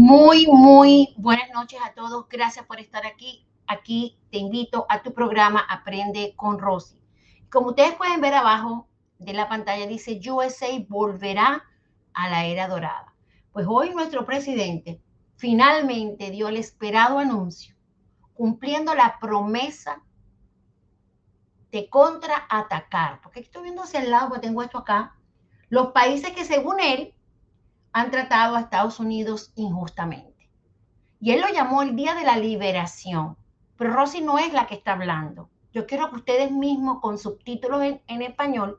Muy buenas noches a todos. Gracias por estar aquí. Aquí te invito a tu programa Aprende con Rosie. Como ustedes pueden ver abajo de la pantalla, dice USA volverá a la era dorada. Pues hoy nuestro presidente finalmente dio el esperado anuncio, cumpliendo la promesa de contraatacar. Porque estoy viendo hacia el lado, porque tengo esto acá. Los países que según él han tratado a Estados Unidos injustamente. Y él lo llamó el Día de la Liberación. Pero Rosie no es la que está hablando. Yo quiero que ustedes mismos, con subtítulos en español,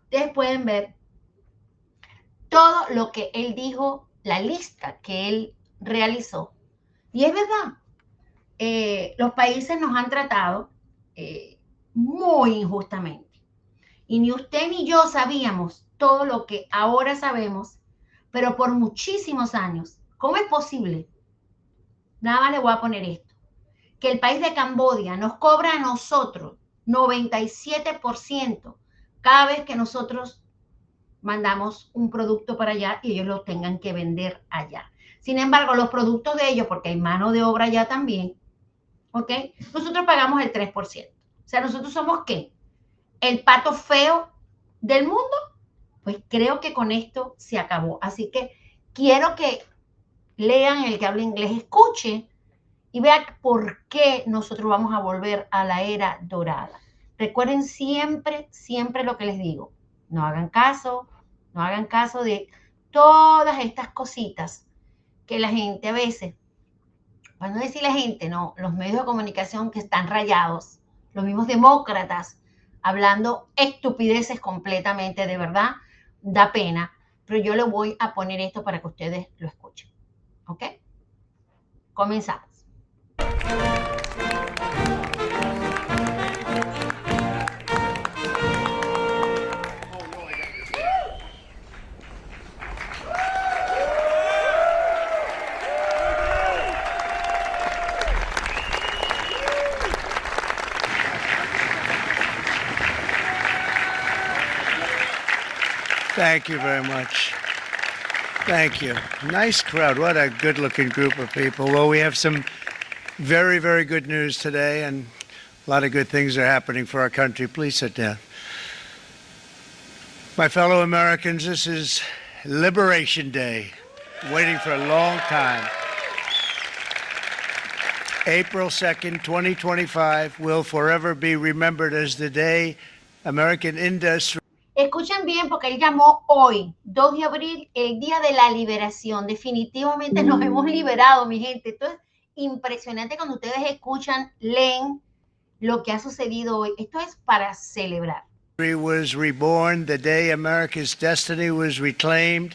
ustedes pueden ver todo lo que él dijo, la lista que él realizó. Y es verdad, los países nos han tratado muy injustamente. Y ni usted ni yo sabíamos todo lo que ahora sabemos, pero por muchísimos años. ¿Cómo es posible? Nada más le voy a poner esto. Que el país de Camboya nos cobra a nosotros 97% cada vez que nosotros mandamos un producto para allá y ellos lo tengan que vender allá. Sin embargo, los productos de ellos, porque hay mano de obra allá también, ¿ok? Nosotros pagamos el 3%. O sea, nosotros somos ¿qué? El pato feo del mundo. Pues creo que con esto se acabó. Así que quiero que lean, el que habla inglés, escuche y vean por qué nosotros vamos a volver a la era dorada. Recuerden siempre lo que les digo. No hagan caso de todas estas cositas que la gente a veces, para no decir la gente, no, los medios de comunicación que están rayados, los mismos demócratas, hablando estupideces completamente, de verdad, da pena, pero yo le voy a poner esto para que ustedes lo escuchen. ¿Ok? Comenzamos. Thank you very much. Thank you. Nice crowd. What a good-looking group of people. Well, we have some very, very good news today, and a lot of good things are happening for our country. Please sit down. My fellow Americans, this is Liberation Day. Waiting for a long time. April 2nd, 2025 will forever be remembered as the day American industry. Escuchen bien porque él llamó hoy, 2 de abril, el Día de la Liberación. Definitivamente nos hemos liberado, mi gente. Esto es impresionante cuando ustedes escuchan, leen lo que ha sucedido hoy. Esto es para celebrar. Was reborn, the day America's destiny was reclaimed,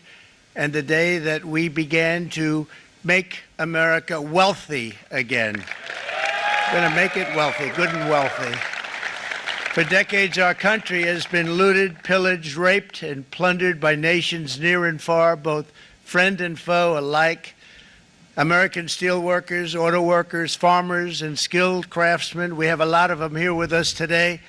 and the day that we began to make America wealthy again. We're going to make it wealthy, good and wealthy. For decades, our country has been looted, pillaged, raped, and plundered by nations near and far, both friend and foe alike. American steelworkers, auto workers, farmers, and skilled craftsmen, we have a lot of them here with us today.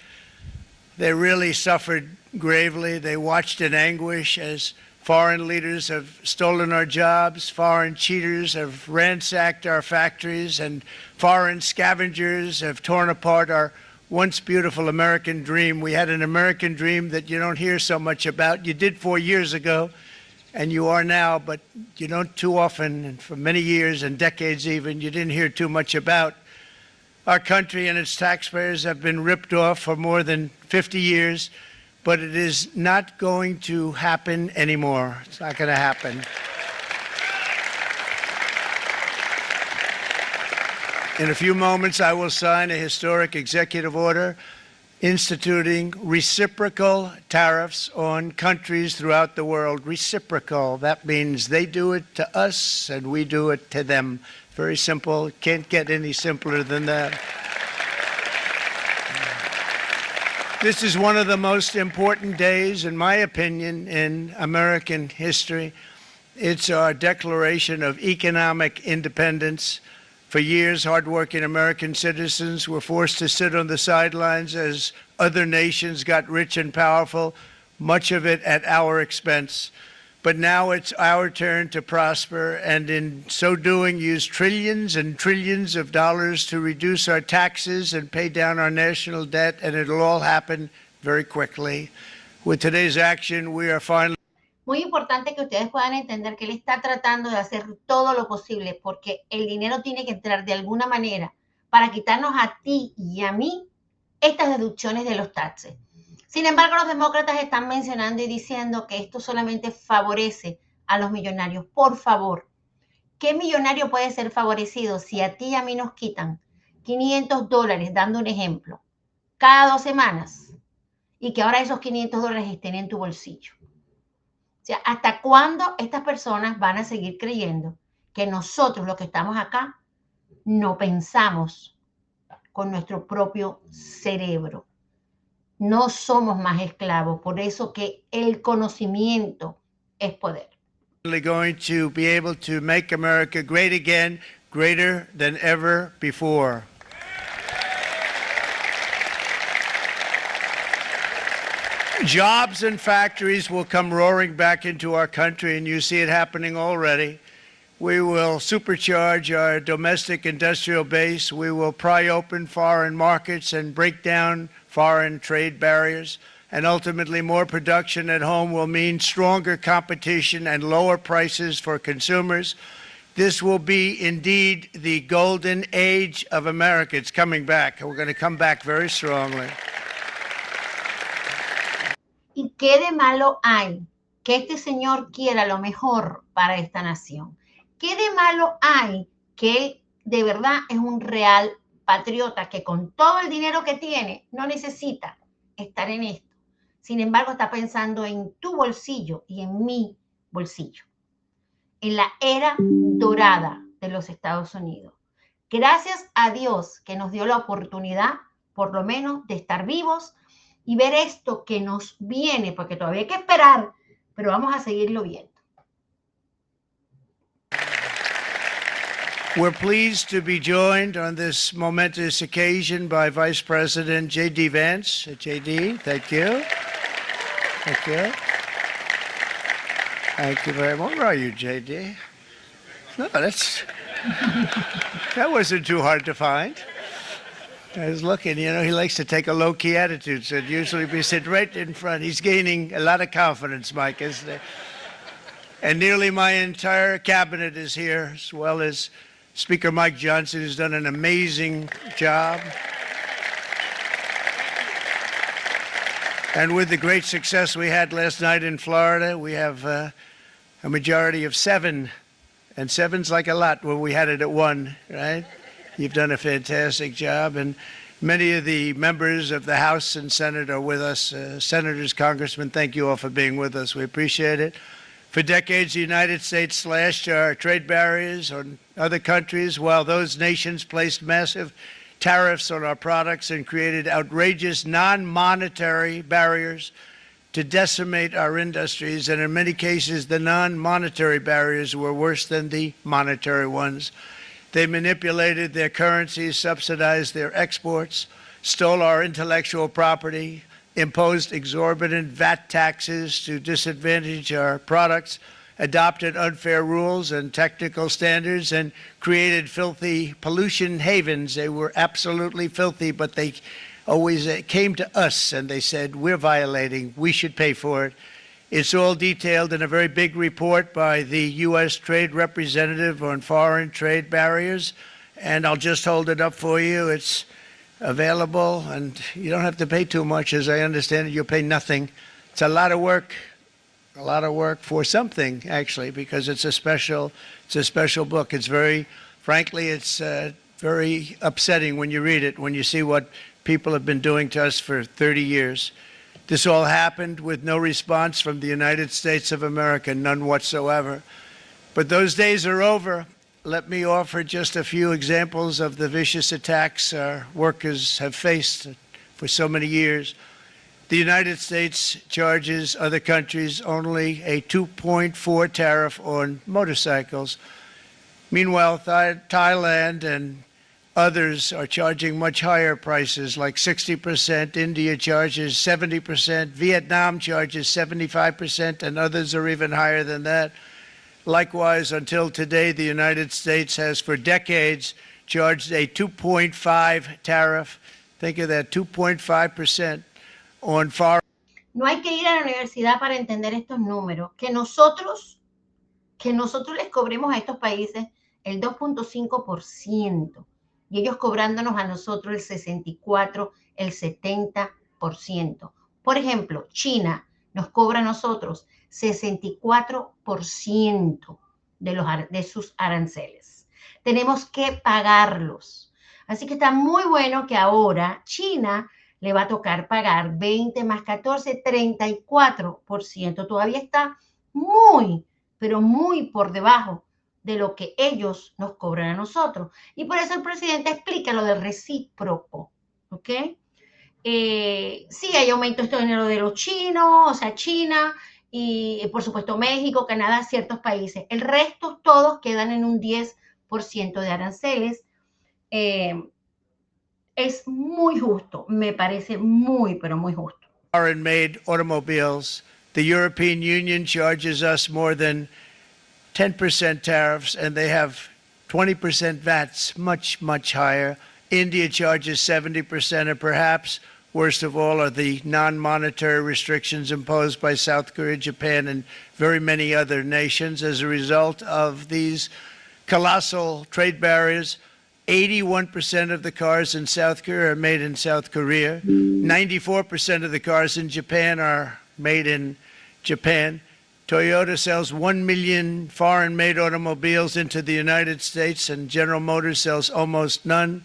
They really suffered gravely. They watched in anguish as foreign leaders have stolen our jobs, foreign cheaters have ransacked our factories, and foreign scavengers have torn apart our once beautiful American dream. We had an American dream that you don't hear so much about. You did 4 years ago, and you are now, but you don't too often, and for many years and decades even, you didn't hear too much about. Our country and its taxpayers have been ripped off for more than 50 years, but it is not going to happen anymore. It's not going to happen. In a few moments, I will sign a historic executive order instituting reciprocal tariffs on countries throughout the world. Reciprocal, that means they do it to us and we do it to them. Very simple, can't get any simpler than that. This is one of the most important days, in my opinion, in American history. It's our declaration of economic independence. For years, hardworking American citizens were forced to sit on the sidelines as other nations got rich and powerful, much of it at our expense. But now it's our turn to prosper, and in so doing, use trillions and trillions of dollars to reduce our taxes and pay down our national debt, and it'll all happen very quickly. With today's action, we are finally... Muy importante que ustedes puedan entender que él está tratando de hacer todo lo posible, porque el dinero tiene que entrar de alguna manera para quitarnos a ti y a mí estas deducciones de los taxes. Sin embargo, los demócratas están mencionando y diciendo que esto solamente favorece a los millonarios. Por favor, ¿qué millonario puede ser favorecido si a ti y a mí nos quitan $500, dando un ejemplo, cada 2 semanas, y que ahora esos $500 estén en tu bolsillo? O sea, ¿hasta cuándo estas personas van a seguir creyendo que nosotros, los que estamos acá, no pensamos con nuestro propio cerebro? No somos más esclavos, por eso que el conocimiento es poder. Going to be able to make America great again, greater than ever before. Jobs and factories will come roaring back into our country, and you see it happening already. We will supercharge our domestic industrial base. We will pry open foreign markets and break down foreign trade barriers. And ultimately, more production at home will mean stronger competition and lower prices for consumers. This will be indeed the golden age of America. It's coming back. We're going to come back very strongly. ¿Y qué de malo hay que este señor quiera lo mejor para esta nación? ¿Qué de malo hay que él de verdad es un real patriota que con todo el dinero que tiene no necesita estar en esto? Sin embargo, está pensando en tu bolsillo y en mi bolsillo. En la era dorada de los Estados Unidos. Gracias a Dios que nos dio la oportunidad, por lo menos, de estar vivos y ver esto que nos viene, porque todavía hay que esperar, pero vamos a seguirlo viendo. We're pleased to be joined on this momentous occasion by Vice President J.D. Vance. J.D., thank you. Thank you. Thank you very much. Where are you, J.D.? No, that wasn't too hard to find. I was looking, you know, he likes to take a low-key attitude, so usually we sit right in front. He's gaining a lot of confidence, Mike, isn't he? And nearly my entire cabinet is here, as well as Speaker Mike Johnson, who's done an amazing job. And with the great success we had last night in Florida, we have a majority of 7, and 7's like a lot when we had it at 1, right? You've done a fantastic job, and many of the members of the House and Senate are with us. Senators, Congressmen, thank you all for being with us. We appreciate it. For decades, the United States slashed our trade barriers on other countries, while those nations placed massive tariffs on our products and created outrageous non-monetary barriers to decimate our industries. And in many cases, the non-monetary barriers were worse than the monetary ones. They manipulated their currencies, subsidized their exports, stole our intellectual property, imposed exorbitant VAT taxes to disadvantage our products, adopted unfair rules and technical standards, and created filthy pollution havens. They were absolutely filthy, but they always came to us and they said, we're violating, we should pay for it. It's all detailed in a very big report by the U.S. Trade Representative on foreign trade barriers, and I'll just hold it up for you. It's available, and you don't have to pay too much. As I understand it, you'll pay nothing. It's a lot of work for something, actually, because it's a special book. It's very, frankly, it's very upsetting when you read it, when you see what people have been doing to us for 30 years. This all happened with no response from the United States of America, none whatsoever. But those days are over. Let me offer just a few examples of the vicious attacks our workers have faced for so many years. The United States charges other countries only a 2.4 tariff on motorcycles. Meanwhile, Thailand and Others are charging much higher prices, like 60%. India charges 70%. Vietnam charges 75%, and others are even higher than that. Likewise, until today, the United States has for decades charged a 2.5 tariff. Think of that, 2.5% on foreign. No hay que ir a la universidad para entender estos números. Que nosotros les cobremos a estos países el 2.5% y ellos cobrándonos a nosotros el 64%, el 70%. Por ejemplo, China nos cobra a nosotros 64% de sus aranceles. Tenemos que pagarlos. Así que está muy bueno que ahora China le va a tocar pagar 20 más 14, 34%. Todavía está muy, pero muy por debajo de lo que ellos nos cobran a nosotros. Y por eso el presidente explica lo del recíproco, ¿ok? Sí, hay aumento esto en lo de los chinos, o sea, China y por supuesto México, Canadá, ciertos países. El resto todos quedan en un 10% de aranceles. Es muy justo, me parece muy, pero muy justo. Foreign-made automobiles. The European Union charges us more than 10% tariffs, and they have 20% VATs, much, much higher. India charges 70%, and perhaps worst of all are the non-monetary restrictions imposed by South Korea, Japan, and very many other nations as a result of these colossal trade barriers. 81% of the cars in South Korea are made in South Korea. 94% of the cars in Japan are made in Japan. Toyota sells 1 million foreign-made automobiles into the United States, and General Motors sells almost none.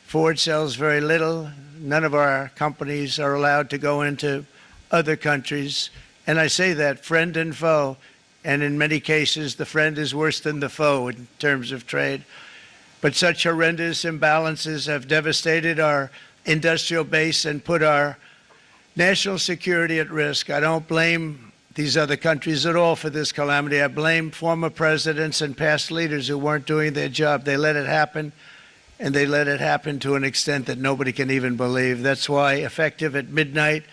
Ford sells very little. None of our companies are allowed to go into other countries. And I say that friend and foe, and in many cases the friend is worse than the foe in terms of trade. But such horrendous imbalances have devastated our industrial base and put our national security at risk. I don't blame these other countries at all for this calamity. I blame former presidents and past leaders who weren't doing their job. They let it happen, and they let it happen to an extent that nobody can even believe. That's why, effective at midnight,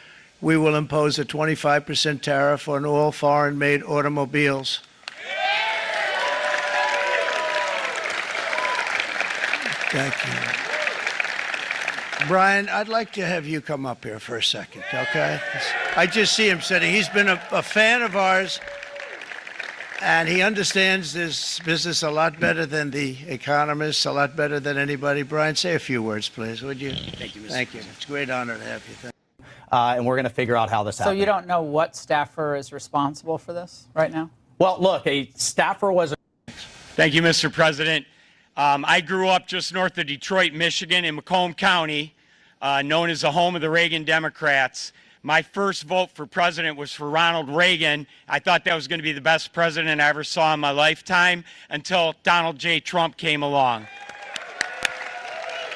we will impose a 25% tariff on all foreign-made automobiles. Thank you. Brian, I'd like to have you come up here for a second, okay? I just see him sitting. He's been a fan of ours, and he understands this business a lot better than the economists, a lot better than anybody. Brian, say a few words, please, would you? Thank you, Mr. Thank you. It's a great honor to have you. Thank you. And we're going to figure out how this happened. So you don't know what staffer is responsible for this right now? Well, look, a staffer was... Thank you, Mr. President. I grew up just north of Detroit, Michigan, in Macomb County, known as the home of the Reagan Democrats. My first vote for president was for Ronald Reagan. I thought that was going to be the best president I ever saw in my lifetime until Donald J. Trump came along.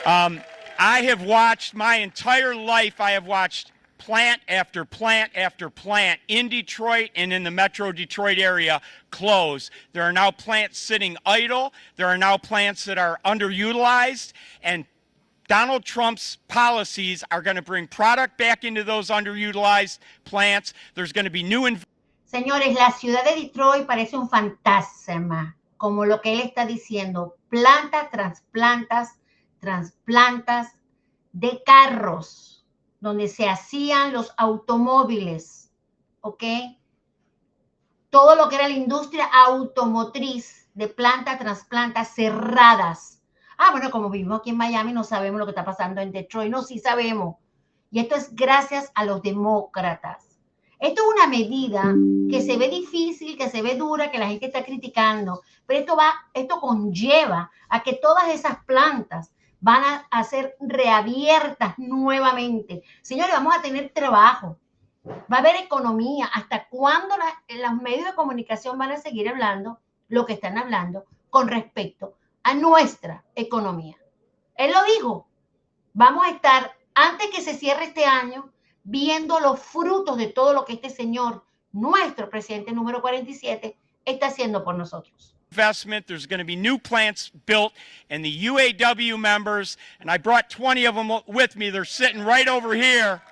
I have watched my entire life, I have watched plant after plant after plant in Detroit and in the metro Detroit area close. There are now plants sitting idle. There are now plants that are underutilized, and Donald Trump's policies are going to bring product back into those underutilized plants. There's going to be new... Señores, la ciudad de Detroit parece un fantasma, como lo que él está diciendo. Plantas, trasplantas de carros, donde se hacían los automóviles, ¿ok? Todo lo que era la industria automotriz de planta, trasplantas cerradas. Ah, bueno, como vivimos aquí en Miami, no sabemos lo que está pasando en Detroit. No, sí sabemos. Y esto es gracias a los demócratas. Esto es una medida que se ve difícil, que se ve dura, que la gente está criticando, pero esto conlleva a que todas esas plantas van a ser reabiertas nuevamente. Señores, vamos a tener trabajo, va a haber economía. ¿Hasta cuándo los medios de comunicación van a seguir hablando lo que están hablando con respecto a nuestra economía? Él lo dijo, vamos a estar, antes que se cierre este año, viendo los frutos de todo lo que este señor, nuestro presidente número 47, está haciendo por nosotros. investment. There's going to be new plants built, and the UAW members, and I brought 20 of them with me. They're sitting right over here.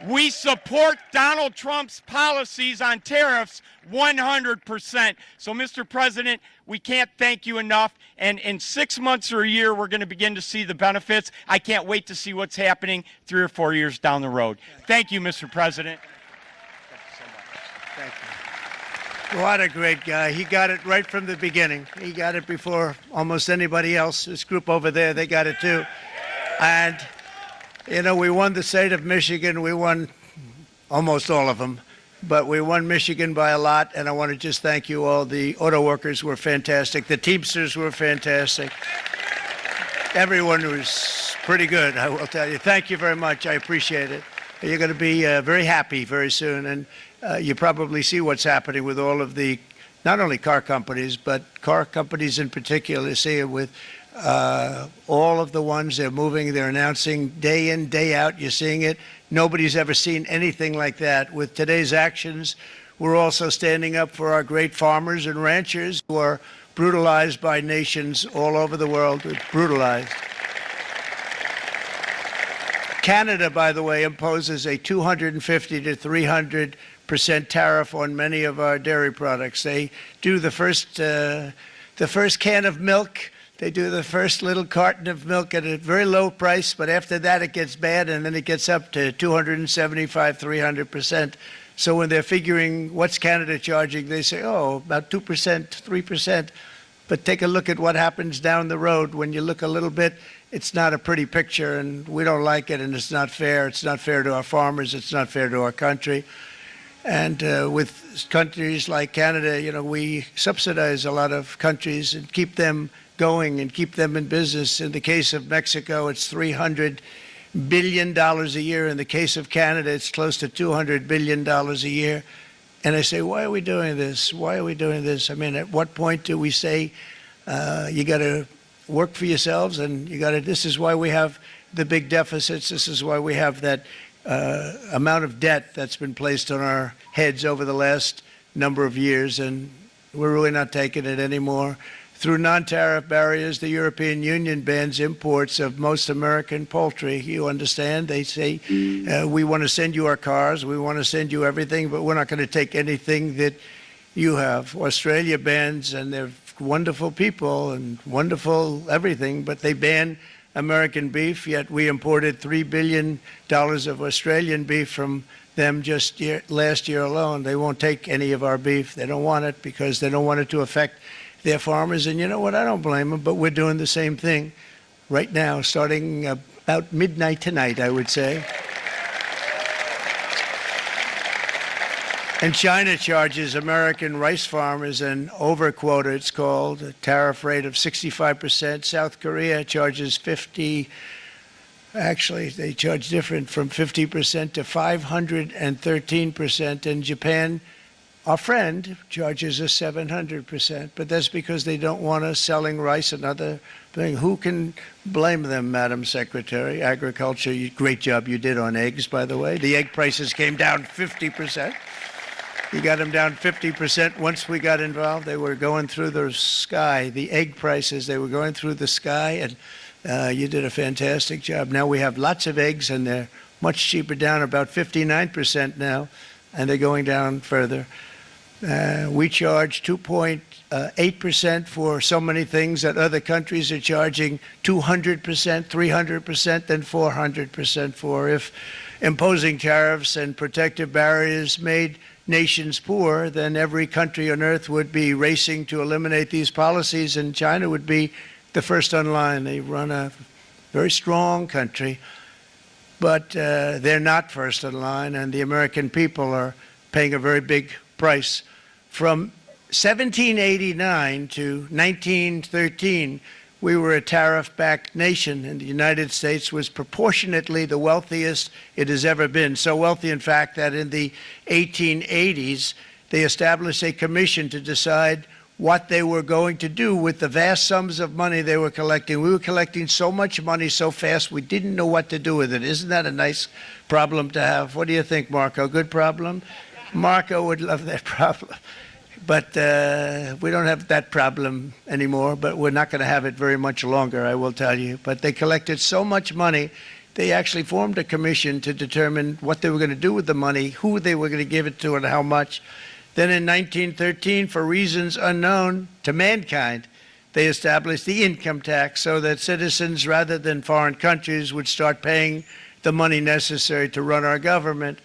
We support Donald Trump's policies on tariffs 100%. So, Mr. President, we can't thank you enough. And in 6 months or a year, we're going to begin to see the benefits. I can't wait to see what's happening 3 or 4 years down the road. Thank you, Mr. President. Thank you. What a great guy. He got it right from the beginning. He got it before almost anybody else. This group over there, they got it too. And you know, we won the state of Michigan. We won almost all of them, but we won Michigan by a lot, and I want to just thank you all. The auto workers were fantastic. The Teamsters were fantastic. Everyone was pretty good, I will tell you. Thank you very much. I appreciate it. You're going to be very happy very soon, and you probably see what's happening with all of the, not only car companies, but car companies in particular. See it with all of the ones they're moving, they're announcing day in, day out. You're seeing it. Nobody's ever seen anything like that. With today's actions, we're also standing up for our great farmers and ranchers who are brutalized by nations all over the world. Brutalized. Canada, by the way, imposes a 250 to 300% tariff on many of our dairy products. They do the first can of milk. They do the first little carton of milk at a very low price, but after that it gets bad, and then it gets up to 275, 300%. So when they're figuring what's Canada charging, they say, oh, about 2%, 3%. But take a look at what happens down the road. When you look a little bit, it's not a pretty picture, and we don't like it, and it's not fair. It's not fair to our farmers. It's not fair to our country. And with countries like Canada, you know, we subsidize a lot of countries and keep them going and keep them in business. In the case of Mexico, it's $300 billion a year. In the case of Canada, it's close to $200 billion a year. And I say, why are we doing this? Why are we doing this? I mean, at what point do we say, you got to work for yourselves, and you got to, this is why we have the big deficits. This is why we have that amount of debt that's been placed on our heads over the last number of years, and we're really not taking it anymore. Through non-tariff barriers, the European Union bans imports of most American poultry. You understand? They say, we want to send you our cars, we want to send you everything, but we're not going to take anything that you have. Australia bans, and they're wonderful people and wonderful everything, but they ban American beef, yet we imported $3 billion of Australian beef from them just last year alone. They won't take any of our beef. They don't want it because they don't want it to affect their farmers. And you know what? I don't blame them, but we're doing the same thing right now, starting about midnight tonight, I would say. And China charges American rice farmers an overquota, it's called, a tariff rate of 65%. South Korea charges 50%. Actually, they charge different, from 50% to 513%. And Japan, our friend, charges us 700%. But that's because they don't want us selling rice and other things. Who can blame them, Madam Secretary? Agriculture, great job you did on eggs, by the way. The egg prices came down 50%. You got them down 50% once we got involved. They were going through the sky. The egg prices, they were going through the sky, and you did a fantastic job. Now we have lots of eggs, and they're much cheaper, down about 59% now, and they're going down further. We charge 2.8% for so many things that other countries are charging 200%, 300%, and 400% for. If imposing tariffs and protective barriers made nations poor, then every country on earth would be racing to eliminate these policies, and China would be the first on line. They run a very strong country, but they're not first in line, and the American people are paying a very big price. From 1789 to 1913, we were a tariff-backed nation, and the United States was proportionately the wealthiest it has ever been. So wealthy, in fact, that in the 1880s, they established a commission to decide what they were going to do with the vast sums of money they were collecting. We were collecting so much money so fast, we didn't know what to do with it. Isn't that a nice problem to have? What do you think, Marco? Good problem? Marco would love that problem. But we don't have that problem anymore, but we're not going to have it very much longer, I will tell you. But they collected so much money, they actually formed a commission to determine what they were going to do with the money, who they were going to give it to, and how much. Then in 1913, for reasons unknown to mankind, they established the income tax so that citizens, rather than foreign countries, would start paying the money necessary to run our government.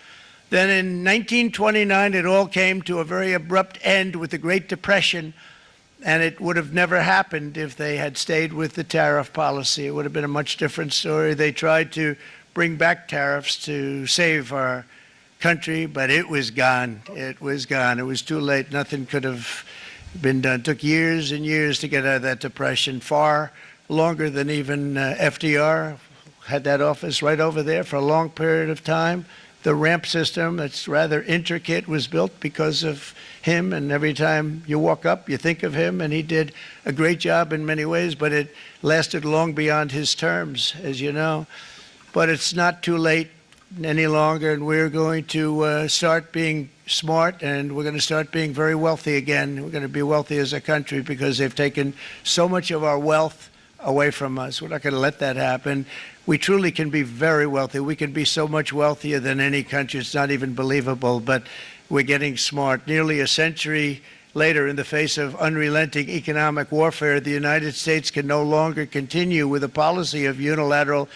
Then in 1929, it all came to a very abrupt end with the Great Depression, and it would have never happened if they had stayed with the tariff policy. It would have been a much different story. They tried to bring back tariffs to save our country, but it was gone. It was gone. It was too late. Nothing could have been done. It took years and years to get out of that depression, far longer than even FDR had that office right over there for a long period of time. The ramp system, that's rather intricate, was built because of him, and every time you walk up, you think of him, and he did a great job in many ways, but it lasted long beyond his terms, as you know. But it's not too late any longer, and we're going to start being smart, and we're going to start being very wealthy again. We're going to be wealthy as a country because they've taken so much of our wealth away from us. We're not going to let that happen. We truly can be very wealthy. We can be so much wealthier than any country. It's not even believable, but we're getting smart. Nearly a century later, in the face of unrelenting economic warfare, the United States can no longer continue with a policy of unilateral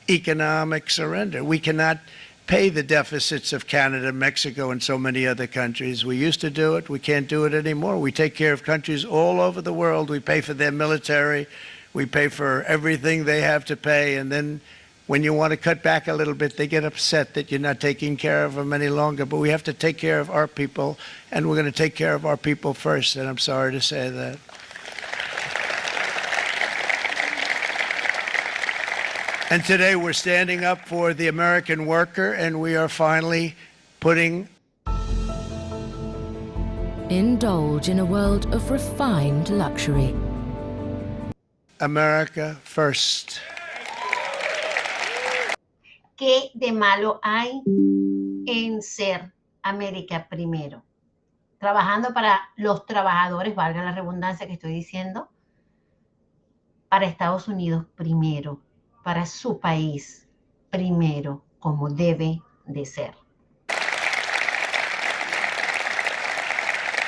economic surrender. We cannot pay the deficits of Canada, Mexico, and so many other countries. We used to do it. We can't do it anymore. We take care of countries all over the world. We pay for their military. We pay for everything they have to pay, and then when you want to cut back a little bit, they get upset that you're not taking care of them any longer. But we have to take care of our people, and we're going to take care of our people first, and I'm sorry to say that. And today we're standing up for the American worker, and we are finally putting... Indulge in a world of refined luxury. America first. ¿Qué de malo hay en ser América primero? Trabajando para los trabajadores, valga la redundancia que estoy diciendo, para Estados Unidos primero, para su país primero, como debe de ser.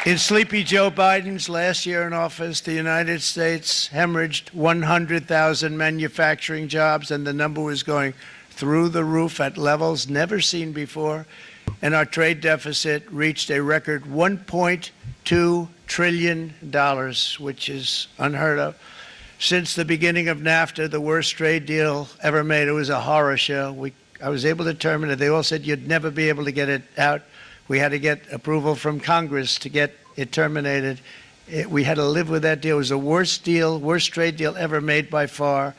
In Sleepy Joe Biden's last year in office, the United States hemorrhaged 100,000 manufacturing jobs, and the number was going through the roof at levels never seen before. And our trade deficit reached a record $1.2 trillion, which is unheard of. Since the beginning of NAFTA, the worst trade deal ever made. It was a horror show. I was able to terminate it. They all said you'd never be able to get it out. We had to get approval from Congress to get it terminated. We had to live with that deal. It was the worst trade deal ever made by far.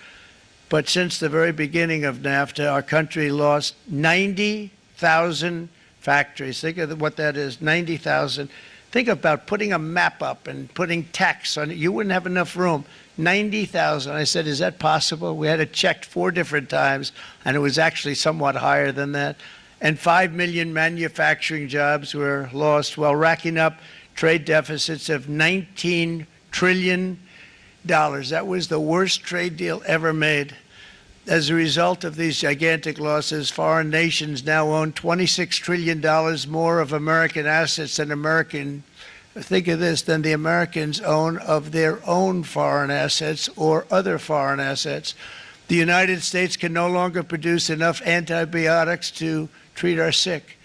But since the very beginning of NAFTA, our country lost 90,000 factories. Think of what that is, 90,000. Think about putting a map up and putting tax on it. You wouldn't have enough room. 90,000. I said, is that possible? We had it checked 4 different times, and it was actually somewhat higher than that. And 5 million manufacturing jobs were lost while racking up trade deficits of $19 trillion. That was the worst trade deal ever made. As a result of these gigantic losses, foreign nations now own $26 trillion more of American assets than the Americans own of their own foreign assets or other foreign assets. The United States can no longer produce enough antibiotics to treat our sick.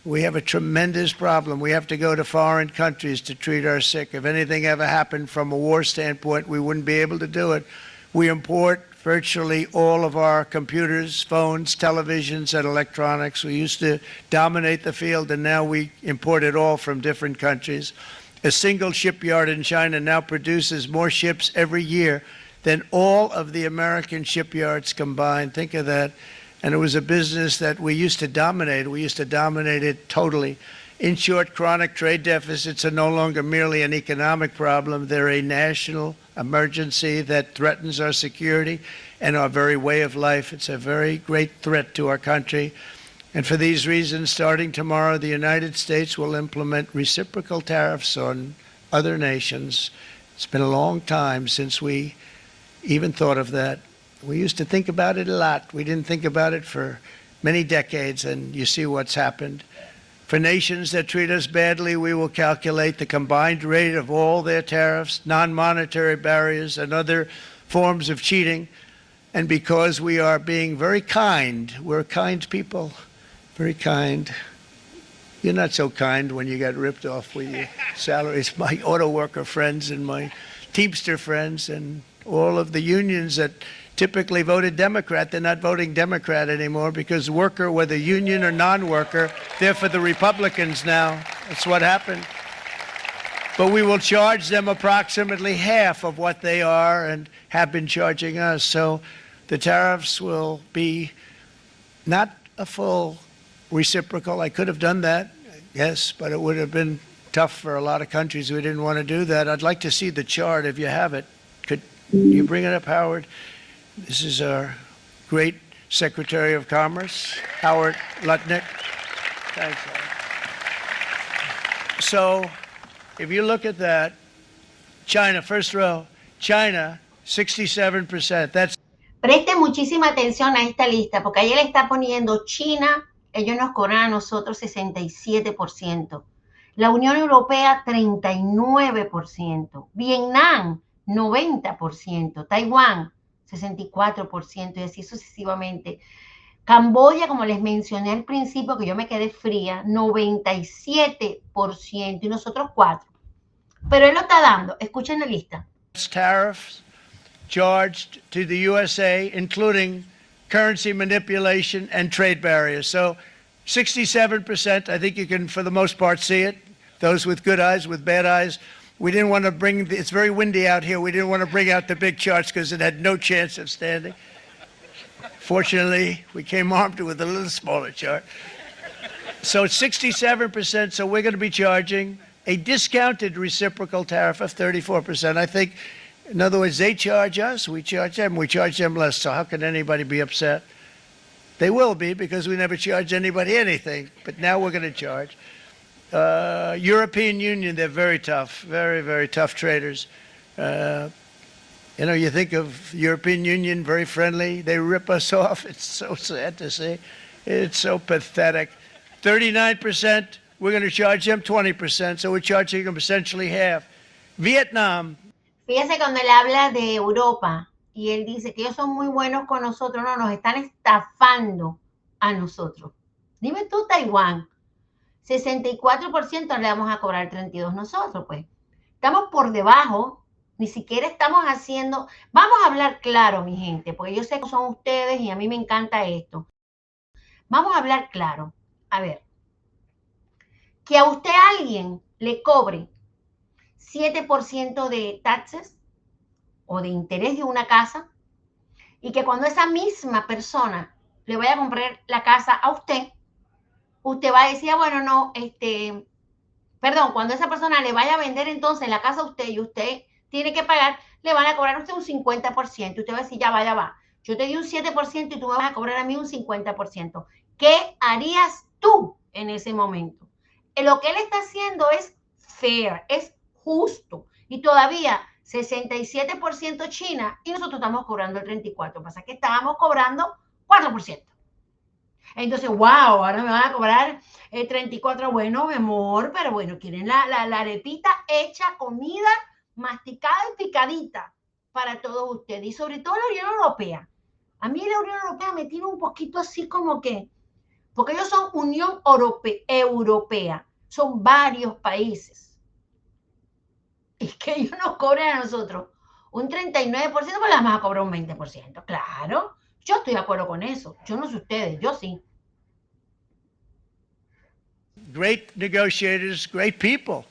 We have a tremendous problem. We have to go to foreign countries to treat our sick. If anything ever happened from a war standpoint, we wouldn't be able to do it. We import virtually all of our computers, phones, televisions, and electronics. We used to dominate the field, and now we import it all from different countries. A single shipyard in China now produces more ships every year than all of the American shipyards combined. Think of that. And it was a business that we used to dominate. We used to dominate it totally. In short, chronic trade deficits are no longer merely an economic problem. They're a national emergency that threatens our security and our very way of life. It's a very great threat to our country. And for these reasons, starting tomorrow, the United States will implement reciprocal tariffs on other nations. It's been a long time since we even thought of that. We used to think about it a lot. We didn't think about it for many decades, and you see what's happened. For nations that treat us badly, we will calculate the combined rate of all their tariffs, non-monetary barriers, and other forms of cheating. And because we are being very kind, we're kind people, very kind. You're not so kind when you got ripped off with your salaries. My auto worker friends and my Teamster friends and all of the unions that typically voted Democrat, they're not voting Democrat anymore because worker, whether union or non-worker, they're for the Republicans now. That's what happened. But we will charge them approximately half of what they are and have been charging us. So the tariffs will be not a full reciprocal. I could have done that, yes, but it would have been tough for a lot of countries who didn't want to do that. I'd like to see the chart if you have it. Could you bring it up, Howard? This is our great Secretary of Commerce, Howard Lutnick. Thanks, Howard. So if you look at that, China, first row, China, 67%. That's Preste muchísima atención a esta lista, porque ahí él está poniendo China, ellos nos cobran a nosotros 67%. La Unión Europea, 39%. Vietnam, 90%. Taiwán, 64%, y así sucesivamente. Camboya, como les mencioné al principio, que yo me quedé fría, 97%, y nosotros 4%. Pero él lo está dando. Escuchen la lista. tariffs charged to the USA, including currency manipulation and trade barriers. So 67%, I think you can, for the most part, see it. Those with good eyes, with bad eyes. We didn't want to bring, it's very windy out here. We didn't want to bring out the big charts because it had no chance of standing. Fortunately, we came armed with a little smaller chart. So it's 67%, so we're going to be charging a discounted reciprocal tariff of 34%. I think, in other words, they charge us, we charge them less, so how can anybody be upset? They will be, because we never charge anybody anything, but now we're going to charge. European Union, they're very tough, very, very tough traders. You know, you think of European Union, very friendly. They rip us off. It's so sad to see. It's so pathetic. 39%, we're going to charge them 20%, so we're charging them essentially half. Vietnam. Fíjese cuando él habla de Europa y él dice que ellos son muy buenos con nosotros, no, nos están estafando a nosotros. Dime tú, Taiwán, 64% le vamos a cobrar 32% nosotros, pues. Estamos por debajo, ni siquiera estamos haciendo... Vamos a hablar claro, mi gente, porque yo sé que son ustedes y a mí me encanta esto. Vamos a hablar claro. A ver, que a usted alguien le cobre 7% de taxes o de interés de una casa y que cuando esa misma persona le vaya a comprar la casa a usted, usted va a decir, bueno, no, perdón, cuando esa persona le vaya a vender entonces la casa a usted y usted tiene que pagar, le van a cobrar a usted un 50%. Usted va a decir, ya va. Yo te di un 7% y tú me vas a cobrar a mí un 50%. ¿Qué harías tú en ese momento? Lo que él está haciendo es fair, es justo. Y todavía 67% China y nosotros estamos cobrando el 34%. Pasa que estábamos cobrando 4%. Entonces, wow, ahora me van a cobrar el 34%. Bueno, mi amor, pero bueno, quieren la arepita hecha, comida, masticada y picadita para todos ustedes. Y sobre todo la Unión Europea. A mí la Unión Europea me tiene un poquito así como que... Porque ellos son Unión Europea. Son varios países. Es que ellos nos cobran a nosotros un 39%, pues les vamos a cobrar un 20%. Claro, yo estoy de acuerdo con eso. Yo no sé ustedes, yo sí. Great negotiators, great people.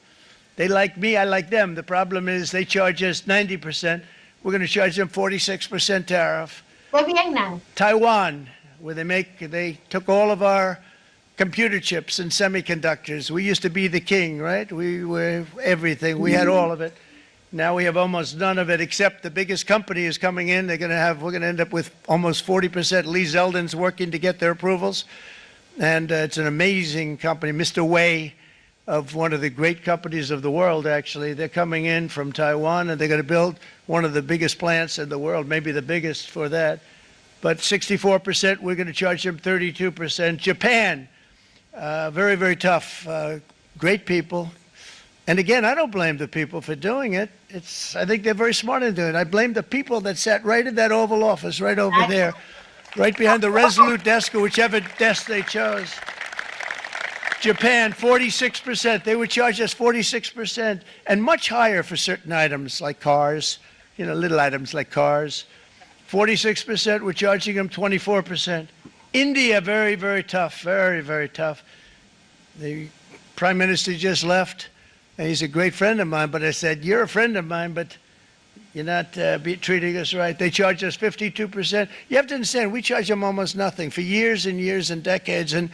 They like me, I like them. The problem is they charge us 90%. We're going to charge them 46% tariff. De Vietnam. Taiwan, where they took all of our computer chips and semiconductors. We used to be the king, right? We were everything. We had all of it. Now we have almost none of it, except the biggest company is coming in. We're going to end up with almost 40%. Lee Zeldin's working to get their approvals. And it's an amazing company. Mr. Wei, of one of the great companies of the world, actually, they're coming in from Taiwan, and they're going to build one of the biggest plants in the world, maybe the biggest for that. But 64%, we're going to charge them 32%. Japan, very, very tough, great people. And again, I don't blame the people for doing it. I think they're very smart in doing it. I blame the people that sat right in that Oval Office, right over there, right behind the Resolute desk or whichever desk they chose. Japan, 46%. They would charge us 46%, and much higher for certain items like cars, little items like cars. 46%, we're charging them 24%. India, very, very tough, very, very tough. The Prime Minister just left, and he's a great friend of mine, but I said, you're a friend of mine, but you're not treating us right. They charge us 52%. You have to understand, we charge them almost nothing for years and years and decades, and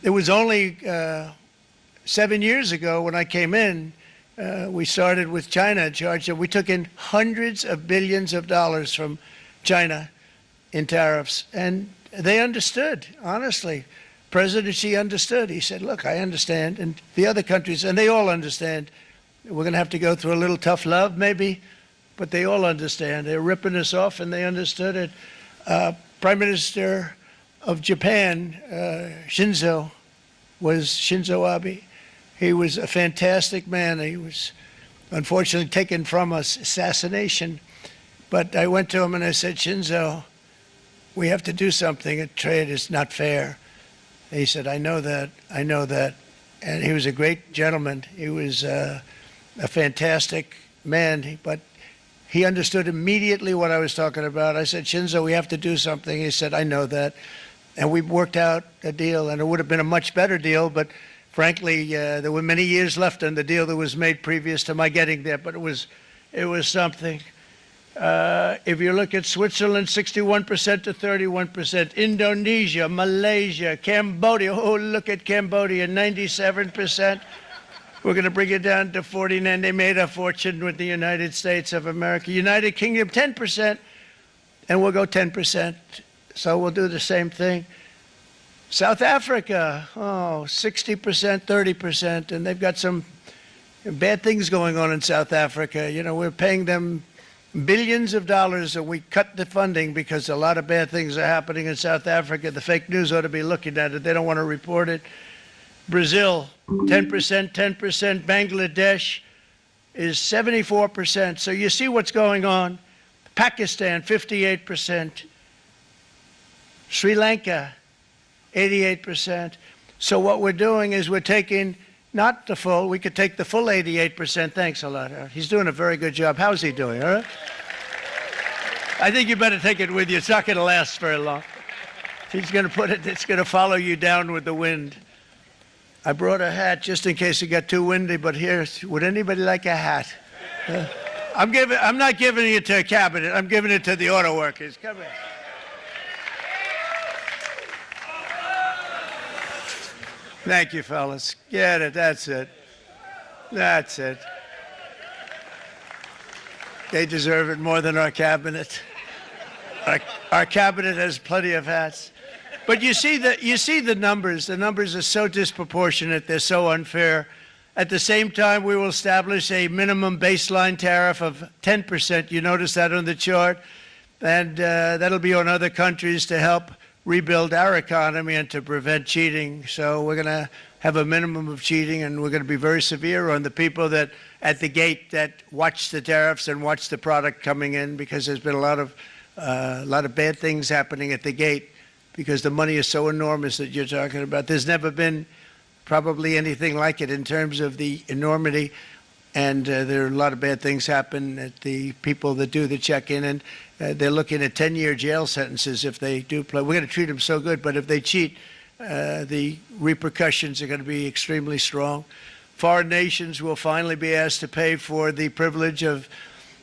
it was only 7 years ago when I came in, we started with China and charged them. We took in hundreds of billions of dollars from China in tariffs, and they understood, honestly. President Xi understood. He said, look, I understand, and the other countries, and they all understand. We're going to have to go through a little tough love, maybe, but they all understand. They're ripping us off, and they understood it. Prime Minister of Japan, Shinzo Abe. He was a fantastic man. He was unfortunately taken from us, assassination. But I went to him and I said, Shinzo, we have to do something. Trade is not fair. And he said, I know that. And he was a great gentleman. He was a fantastic man, but he understood immediately what I was talking about. I said, Shinzo, we have to do something. He said, I know that. And we worked out a deal, and it would have been a much better deal, but frankly, there were many years left on the deal that was made previous to my getting there, but it was something. If you look at Switzerland, 61% to 31%, Indonesia, Malaysia, Cambodia, oh, look at Cambodia, 97%. We're going to bring it down to 49. They made a fortune with the United States of America. United Kingdom, 10%, and we'll go 10%. So we'll do the same thing. South Africa, 60%, 30%, and they've got some bad things going on in South Africa. We're paying them billions of dollars, and we cut the funding because a lot of bad things are happening in South Africa. The fake news ought to be looking at it. They don't want to report it. Brazil, 10%, 10%. Bangladesh is 74%. So you see what's going on. Pakistan, 58%. Sri Lanka, 88%. So what we're doing is we're taking not the full, we could take the full 88%. Thanks a lot, Aaron. He's doing a very good job. How's he doing, all right? I think you better take it with you. It's not going to last very long. He's going to put it, it's going to follow you down with the wind. I brought a hat just in case it got too windy, but here, would anybody like a hat? I'm not giving it to a cabinet. I'm giving it to the auto workers. Come here. Thank you, fellas. Get it. That's it. That's it. They deserve it more than our cabinet. Our cabinet has plenty of hats. But you see the numbers. The numbers are so disproportionate. They're so unfair. At the same time, we will establish a minimum baseline tariff of 10%. You notice that on the chart. And that'll be on other countries to help rebuild our economy and to prevent cheating. So we're going to have a minimum of cheating, and we're going to be very severe on the people that at the gate that watch the tariffs and watch the product coming in, because there's been a lot of bad things happening at the gate because the money is so enormous that you're talking about. There's never been probably anything like it in terms of the enormity, and there are a lot of bad things happen at the people that do the check-in, and they're looking at 10-year jail sentences if they do play. We're going to treat them so good, but if they cheat, the repercussions are going to be extremely strong. Foreign nations will finally be asked to pay for the privilege of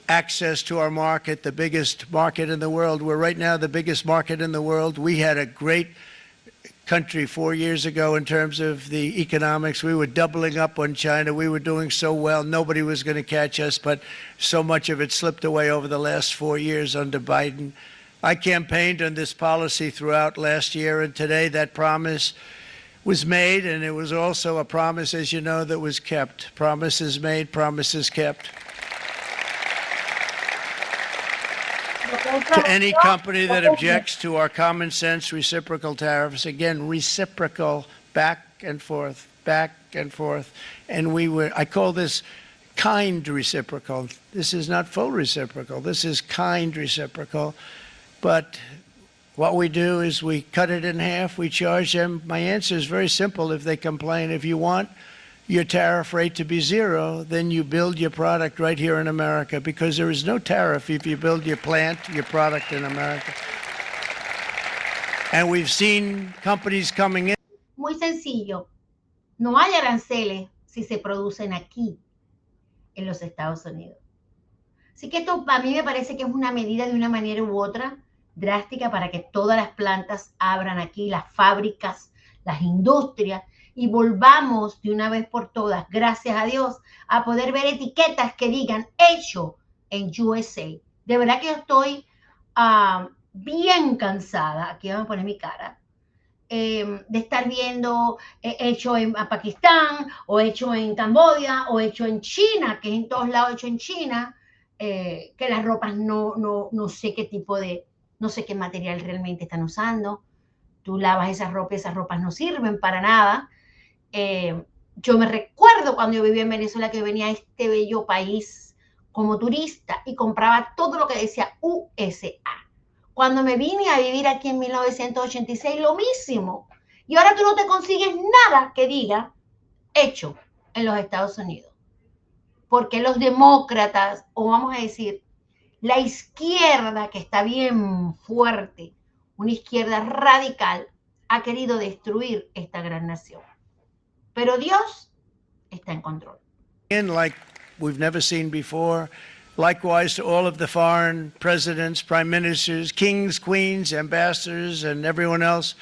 access to our market, the biggest market in the world. We're right now the biggest market in the world. We had a great country 4 years ago in terms of the economics. We were doubling up on China. We were doing so well. Nobody was going to catch us, but so much of it slipped away over the last 4 years under Biden. I campaigned on this policy throughout last year, and today that promise was made, and it was also a promise, as you know, that was kept. Promises made, promises kept. To any company that objects to our common sense reciprocal tariffs, again, reciprocal, back and forth, back and forth. And I call this kind reciprocal. This is not full reciprocal. This is kind reciprocal. But what we do is we cut it in half. We charge them. My answer is very simple if they complain. If you want your tariff rate to be zero, then you build your product right here in America, because there is no tariff if you build your plant, your product in America. And we've seen companies coming in. Muy sencillo. No hay aranceles si se producen aquí, en los Estados Unidos. Así que esto a mí me parece que es una medida de una manera u otra drástica para que todas las plantas abran aquí, las fábricas, las industrias, y volvamos de una vez por todas, gracias a Dios, a poder ver etiquetas que digan hecho en USA. De verdad que yo estoy bien cansada, aquí voy a poner mi cara, de estar viendo hecho en Pakistán, o hecho en Camboya, o hecho en China, que es en todos lados hecho en China, que las ropas no sé qué tipo de, no sé qué material realmente están usando. Tú lavas esas ropas no sirven para nada. Yo me recuerdo cuando yo vivía en Venezuela, que venía a este bello país como turista y compraba todo lo que decía USA. Cuando me vine a vivir aquí en 1986, lo mismo. Y ahora tú no te consigues nada que diga hecho en los Estados Unidos. Porque los demócratas, o vamos a decir, la izquierda, que está bien fuerte, una izquierda radical, ha querido destruir esta gran nación. Pero Dios está en control. Like we've never seen before. Likewise to all of the foreign presidents, prime ministers, kings, queens, ambassadors, and everyone else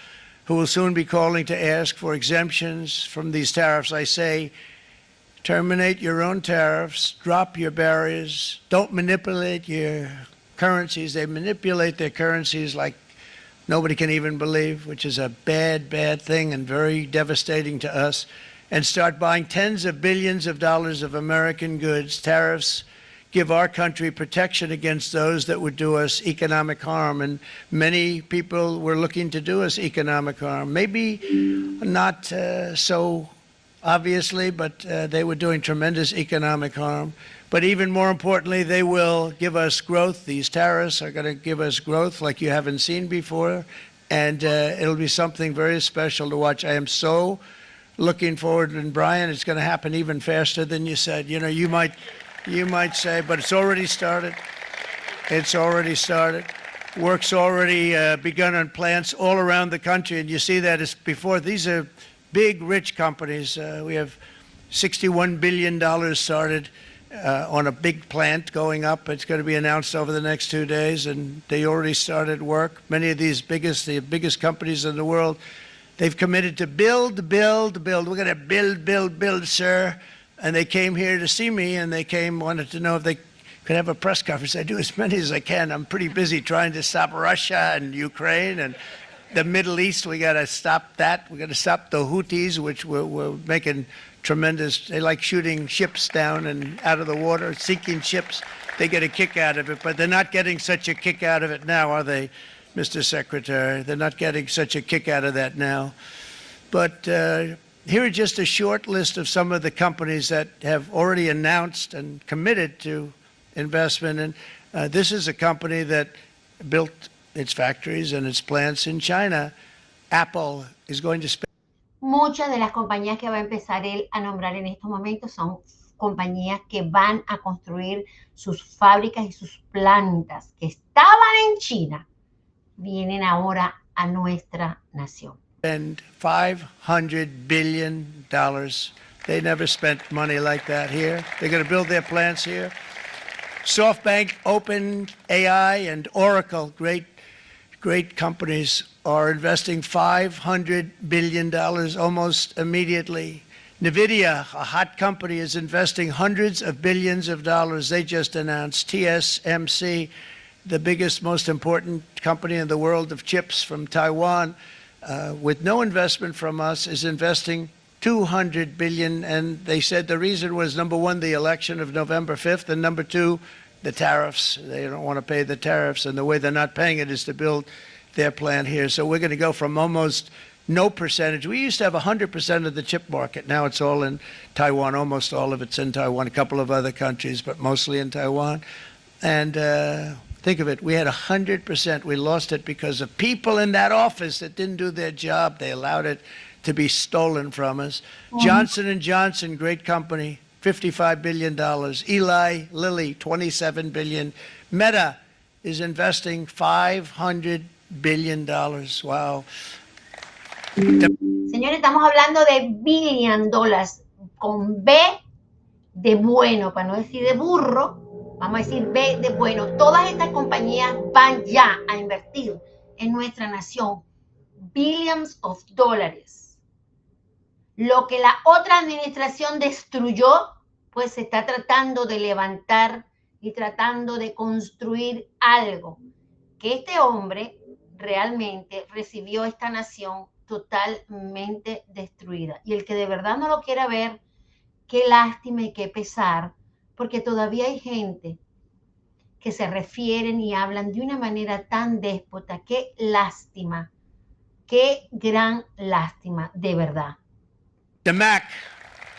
who will soon be calling to ask for exemptions from these tariffs. I say, terminate your own tariffs, drop your barriers, don't manipulate your currencies. They manipulate their currencies like nobody can even believe, which is a bad, bad thing and very devastating to us, and start buying tens of billions of dollars of American goods. Tariffs give our country protection against those that would do us economic harm, and many people were looking to do us economic harm. Maybe not so obviously, but they were doing tremendous economic harm. But even more importantly, they will give us growth. These tariffs are going to give us growth like you haven't seen before, and it'll be something very special to watch. I am so looking forward, and Brian, it's going to happen even faster than you said. You know, you might say, but it's already started. It's already started. Work's already begun on plants all around the country, and you see that as before. These are big, rich companies. We have $61 billion started on a big plant going up. It's going to be announced over the next 2 days, and they already started work. Many of these the biggest companies in the world, they've committed to build. We're going to build, sir. And they came here to see me, and they wanted to know if they could have a press conference. I do as many as I can. I'm pretty busy trying to stop Russia and Ukraine and the Middle East. We got to stop that. We got to stop the Houthis, which we're making tremendous. They like shooting ships down and out of the water, sinking ships. They get a kick out of it, but they're not getting such a kick out of it now, are they, Mr. Secretary? They're not getting such a kick out of that now. But here are just a short list of some of the companies that have already announced and committed to investment. And this is a company that built its factories and its plants in China. Apple is going to spend. Muchas de las compañías que va a empezar él a nombrar en estos momentos son compañías que van a construir sus fábricas y sus plantas que estaban en China, vienen ahora a nuestra nación. Spend $500 billion. They never spent money like that here. They're going to build their plants here. SoftBank, OpenAI, and Oracle, great companies, are investing $500 billion almost immediately. NVIDIA, a hot company, is investing hundreds of billions of dollars. They just announced. TSMC, the biggest, most important company in the world of chips from Taiwan, with no investment from us, is investing $200 billion. And they said the reason was, number one, the election of November 5th, and number two, the tariffs. They don't want to pay the tariffs, and the way they're not paying it is to build their plant here. So we're going to go from almost no percentage. We used to have 100% of the chip market. Now it's all in Taiwan. Almost all of it's in Taiwan, a couple of other countries, but mostly in Taiwan. And think of it, we had 100%. We lost it because of people in that office that didn't do their job. They allowed it to be stolen from us. Johnson & Johnson, great company, $55 billion. Eli Lilly, $27 billion. Meta is investing $500 billion. Wow. Señores, estamos hablando de billion dollars con B de bueno, para no decir de burro, vamos a decir B de bueno. Todas estas compañías van ya a invertir en nuestra nación billions of dollars. Lo que la otra administración destruyó, pues se está tratando de levantar y tratando de construir algo. Que este hombre realmente recibió esta nación totalmente destruida. Y el que de verdad no lo quiera ver, qué lástima y qué pesar, porque todavía hay gente que se refieren y hablan de una manera tan déspota. Qué lástima, qué gran lástima, de verdad. The Mac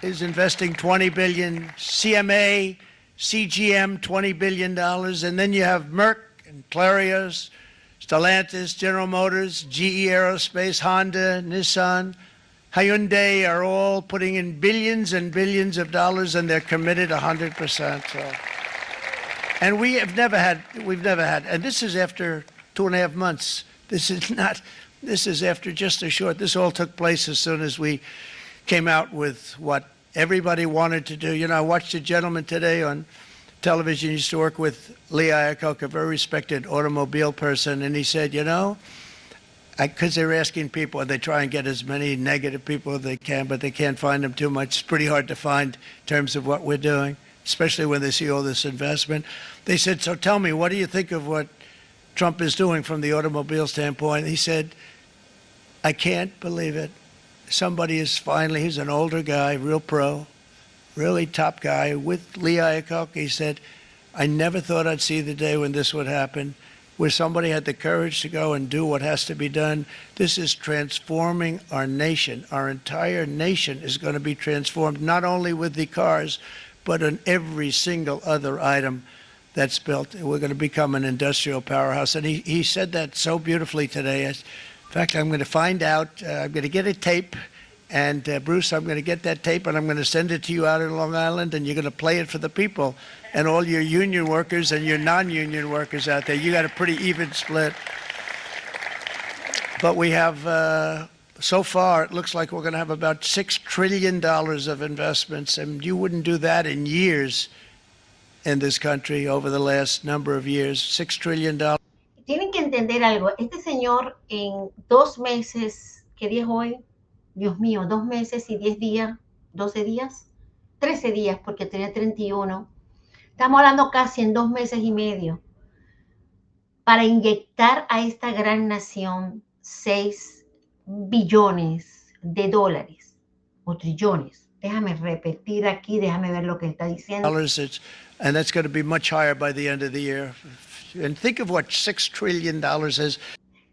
is investing $20 billion, CMA, CGM, $20 billion, and then you have Merck and Clarios, Stellantis, General Motors, GE Aerospace, Honda, Nissan, Hyundai are all putting in billions and billions of dollars, and they're committed 100%. So. And we've never had, and this is after 2.5 months. This is after just a short, this all took place as soon as we came out with what everybody wanted to do. You know, I watched a gentleman today on television, used to work with Lee Iacocca, a very respected automobile person, and he said, you know, because they're asking people, they try and get as many negative people as they can, but they can't find them too much. It's pretty hard to find in terms of what we're doing, especially when they see all this investment. They said, so tell me, what do you think of what Trump is doing from the automobile standpoint? He said, I can't believe it. Somebody is finally, he's an older guy, real pro, really top guy, with Lee Iacocca. He said, I never thought I'd see the day when this would happen, where somebody had the courage to go and do what has to be done. This is transforming our nation. Our entire nation is going to be transformed, not only with the cars, but on every single other item that's built. We're going to become an industrial powerhouse. And he said that so beautifully today. In fact, I'm going to find out, I'm going to get a tape, and Bruce, I'm going to get that tape, and I'm going to send it to you out in Long Island, and you're going to play it for the people and all your union workers and your non-union workers out there. You got a pretty even split. But we have, so far, it looks like we're going to have about $6 trillion of investments, and you wouldn't do that in years in this country over the last number of years. $6 trillion. Tienen que entender algo. Este señor en 2 meses, ¿qué día es hoy? Dios mío, 2 meses y 10 días, 12 días, 13 días, porque tenía 31. Estamos hablando casi en 2 meses y medio para inyectar a esta gran nación 6 billones de dólares o trillones. Déjame repetir aquí, déjame ver lo que está diciendo. And that's going to be much higher by the end of the year. And think of what $6 trillion is.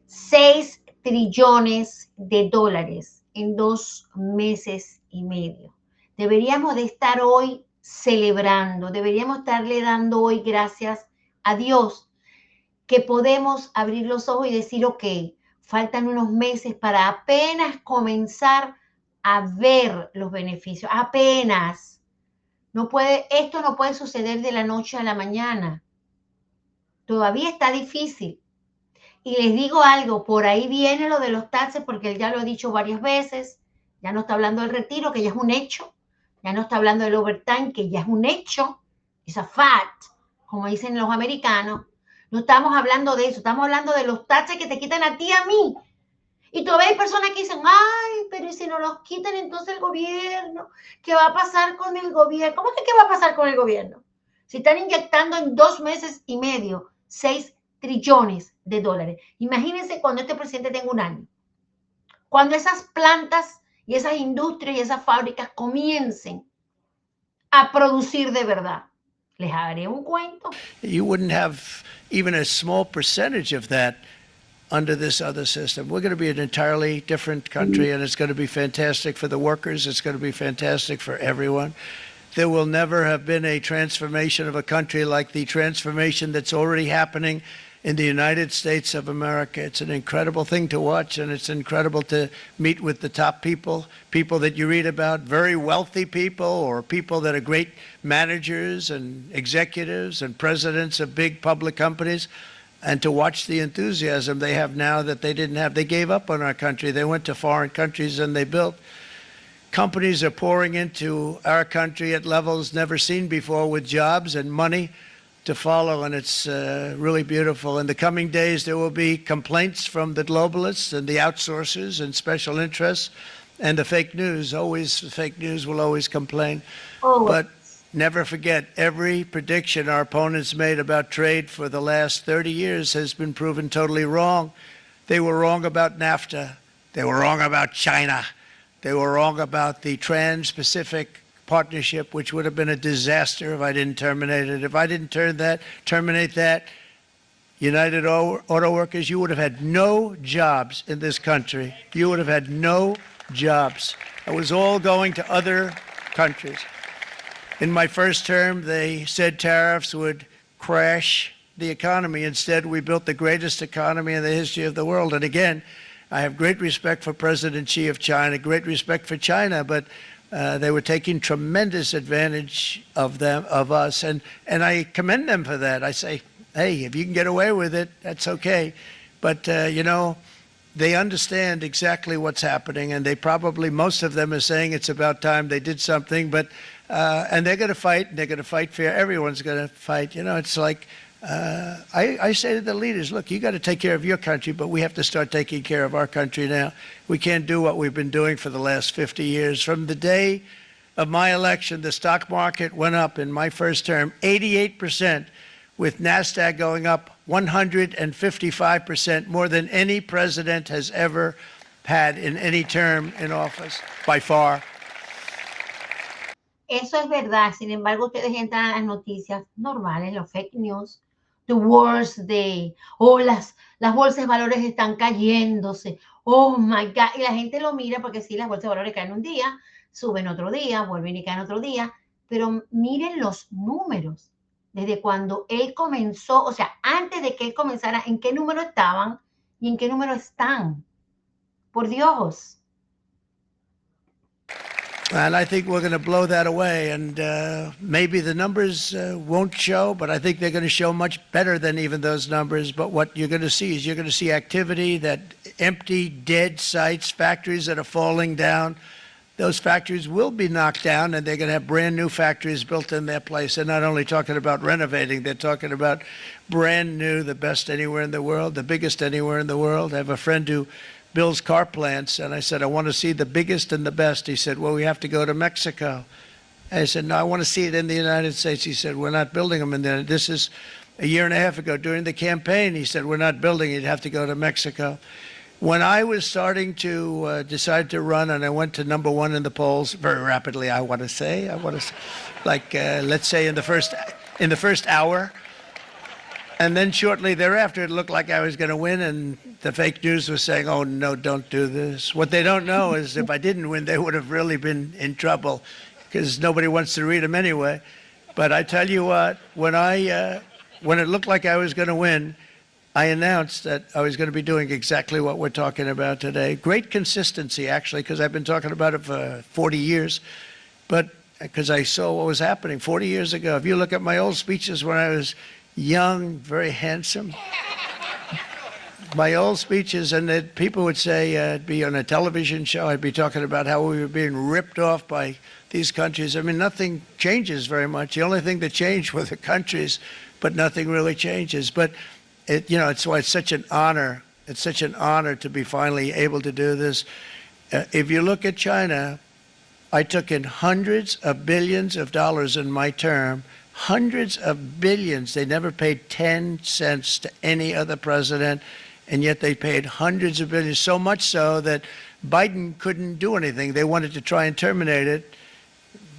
6 trillones de dólares en 2 meses y medio. Deberíamos de estar hoy celebrando, deberíamos estarle dando hoy gracias a Dios que podemos abrir los ojos y decir, ok, faltan unos meses para apenas comenzar a ver los beneficios, apenas. Esto no puede suceder de la noche a la mañana. Todavía está difícil. Y les digo algo, por ahí viene lo de los taxes, porque él ya lo ha dicho varias veces. Ya no está hablando del retiro, que ya es un hecho. Ya no está hablando del overtime, que ya es un hecho. It's a fact, como dicen los americanos. No estamos hablando de eso, estamos hablando de los taxes que te quitan a ti y a mí. Y todavía hay personas que dicen, ay, pero ¿y si no los quitan entonces el gobierno? ¿Qué va a pasar con el gobierno? ¿Cómo que qué va a pasar con el gobierno? Si están inyectando en 2 meses y medio 6 trillones de dólares. Imagínense cuando este presidente tenga 1 año. Cuando esas plantas y esas industrias y esas fábricas comiencen a producir de verdad. Les haré un cuento. You wouldn't have even a small percentage of that under this other system. We're going to be an entirely different country, and it's going to be fantastic for the workers. It's going to be fantastic for everyone. There will never have been a transformation of a country like the transformation that's already happening in the United States of America. It's an incredible thing to watch, and it's incredible to meet with the top people, people that you read about, very wealthy people, or people that are great managers and executives and presidents of big public companies, and to watch the enthusiasm they have now that they didn't have. They gave up on our country. They went to foreign countries and they built. Companies are pouring into our country at levels never seen before, with jobs and money to follow, and it's really beautiful. In the coming days, there will be complaints from the globalists and the outsourcers and special interests and the fake news. Always, the fake news will always complain. But never forget, every prediction our opponents made about trade for the last 30 years has been proven totally wrong. They were wrong about NAFTA. They were wrong about China. They were wrong about the Trans-Pacific Partnership, which would have been a disaster if I didn't terminate it. If I didn't terminate that, United Auto Workers, you would have had no jobs in this country. You would have had no jobs. It was all going to other countries. In my first term, they said tariffs would crash the economy. Instead, we built the greatest economy in the history of the world. And again, I have great respect for President Xi of China, great respect for China, but they were taking tremendous advantage of us, and I commend them for that. I say, hey, if you can get away with it, that's okay. But, you know, they understand exactly what's happening, and they probably, most of them are saying it's about time they did something, but, and they're going to fight, and they're going to fight fair. Everyone's going to fight. You know, it's like, I say to the leaders, look, you got to take care of your country, but we have to start taking care of our country now. We can't do what we've been doing for the last 50 years. From the day of my election, the stock market went up in my first term 88%, with NASDAQ going up 155%, more than any president has ever had in any term in office, by far. Eso es verdad. Sin embargo, ustedes entran a las noticias normales, los fake news, the worst day, las bolsas de valores están cayéndose, oh my God, y la gente lo mira porque sí, las bolsas de valores caen un día, suben otro día, vuelven y caen otro día, pero miren los números, desde cuando él comenzó, o sea, antes de que él comenzara, en qué número estaban y en qué número están, por Dios. And I think we're going to blow that away. And maybe the numbers won't show, but I think they're going to show much better than even those numbers. But what you're going to see is you're going to see activity, that empty, dead sites, factories that are falling down. Those factories will be knocked down, and they're going to have brand new factories built in their place. They're not only talking about renovating, they're talking about brand new, the best anywhere in the world, the biggest anywhere in the world. I have a friend who builds car plants, and I said, I want to see the biggest and the best. He said, well, we have to go to Mexico. I said, no, I want to see it in the United States. He said, we're not building them in there. This is a year and a half ago during the campaign. He said, we're not building it. You'd have to go to Mexico. When I was starting to decide to run, and I went to #1 in the polls very rapidly, I want to say, like, let's say in the first hour. And then shortly thereafter, it looked like I was going to win, and the fake news was saying, oh, no, don't do this. What they don't know is if I didn't win, they would have really been in trouble, because nobody wants to read them anyway. But I tell you what, when it looked like I was going to win, I announced that I was going to be doing exactly what we're talking about today. Great consistency, actually, because I've been talking about it for 40 years. But because I saw what was happening 40 years ago. If you look at my old speeches when I was young, very handsome, my old speeches, and that people would say, I'd be on a television show, I'd be talking about how we were being ripped off by these countries. I mean, nothing changes very much. The only thing that changed were the countries, but nothing really changes. But it's why it's such an honor. It's such an honor to be finally able to do this. If you look at China, I took in hundreds of billions of dollars in my term, hundreds of billions. They never paid 10 cents to any other president, and yet they paid hundreds of billions, so much so that Biden couldn't do anything. They wanted to try and terminate it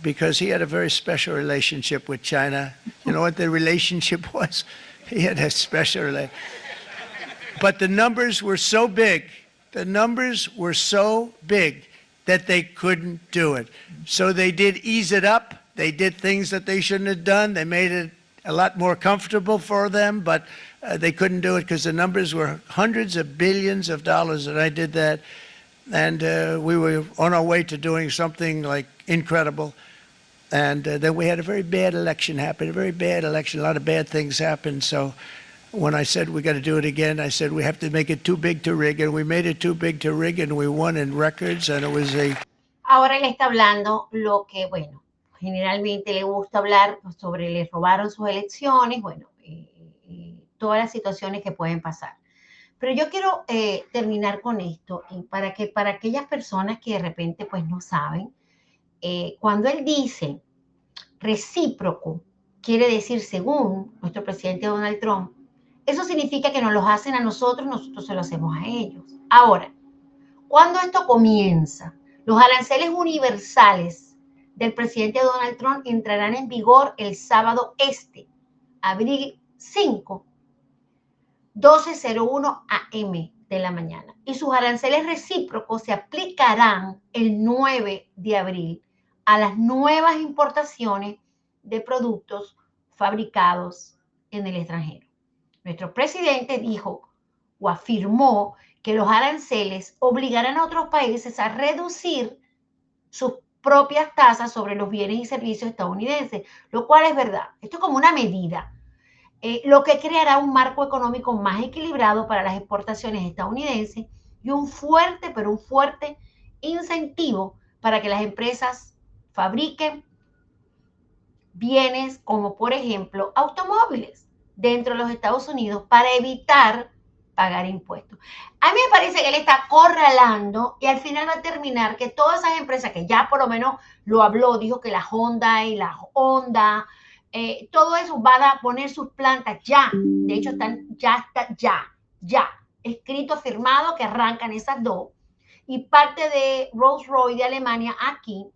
because he had a very special relationship with China. You know what the relationship was? He had a special relationship. But the numbers were so big, that they couldn't do it. So they did ease it up. They did things that they shouldn't have done. They made it a lot more comfortable for them, but they couldn't do it because the numbers were hundreds of billions of dollars, and I did that. And we were on our way to doing something like incredible. And then we had a very bad election happen, a very bad election. A lot of bad things happened. So when I said we got to do it again, I said we have to make it too big to rig. And we made it too big to rig, and we won in records. And it was a... Ahora él está hablando lo que, bueno, generalmente le gusta hablar sobre le robaron sus elecciones, bueno, todas las situaciones que pueden pasar. Pero yo quiero terminar con esto para aquellas personas que de repente pues no saben, cuando él dice recíproco, quiere decir según nuestro presidente Donald Trump, eso significa que nos los hacen a nosotros, nosotros se lo hacemos a ellos. Ahora, ¿cuándo esto comienza? Los aranceles universales del presidente Donald Trump entrarán en vigor el sábado abril 5, 12:01 a.m. de la mañana. Y sus aranceles recíprocos se aplicarán el 9 de abril a las nuevas importaciones de productos fabricados en el extranjero. Nuestro presidente dijo o afirmó que los aranceles obligarán a otros países a reducir sus propias tasas sobre los bienes y servicios estadounidenses, lo cual es verdad. Esto es como una medida, lo que creará un marco económico más equilibrado para las exportaciones estadounidenses y un fuerte incentivo para que las empresas fabriquen bienes como, por ejemplo, automóviles dentro de los Estados Unidos para evitar pagar impuestos. A mí me parece que él está acorralando y al final va a terminar que todas esas empresas que ya por lo menos lo habló, dijo que la Honda y la Honda, todo eso van a poner sus plantas ya. De hecho, ya escrito, firmado que arrancan esas dos. Y parte de Rolls-Royce de Alemania aquí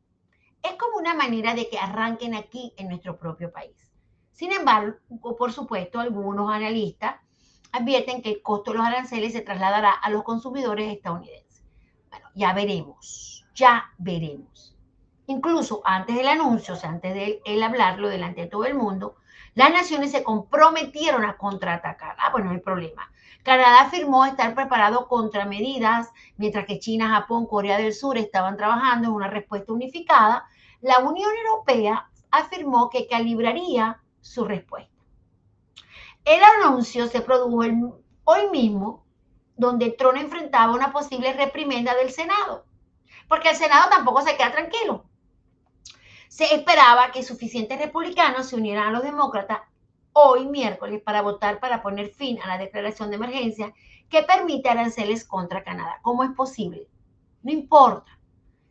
es como una manera de que arranquen aquí en nuestro propio país. Sin embargo, por supuesto, algunos analistas advierten que el costo de los aranceles se trasladará a los consumidores estadounidenses. Bueno, ya veremos. Incluso antes del anuncio, o sea, antes de él hablarlo delante de todo el mundo, las naciones se comprometieron a contraatacar. Bueno, no hay problema. Canadá afirmó estar preparado contra medidas, mientras que China, Japón, Corea del Sur estaban trabajando en una respuesta unificada. La Unión Europea afirmó que calibraría su respuesta. El anuncio se produjo hoy mismo, donde Trump enfrentaba una posible reprimenda del Senado, porque el Senado tampoco se queda tranquilo. Se esperaba que suficientes republicanos se unieran a los demócratas hoy miércoles para votar para poner fin a la declaración de emergencia que permite aranceles contra Canadá. ¿Cómo es posible? No importa.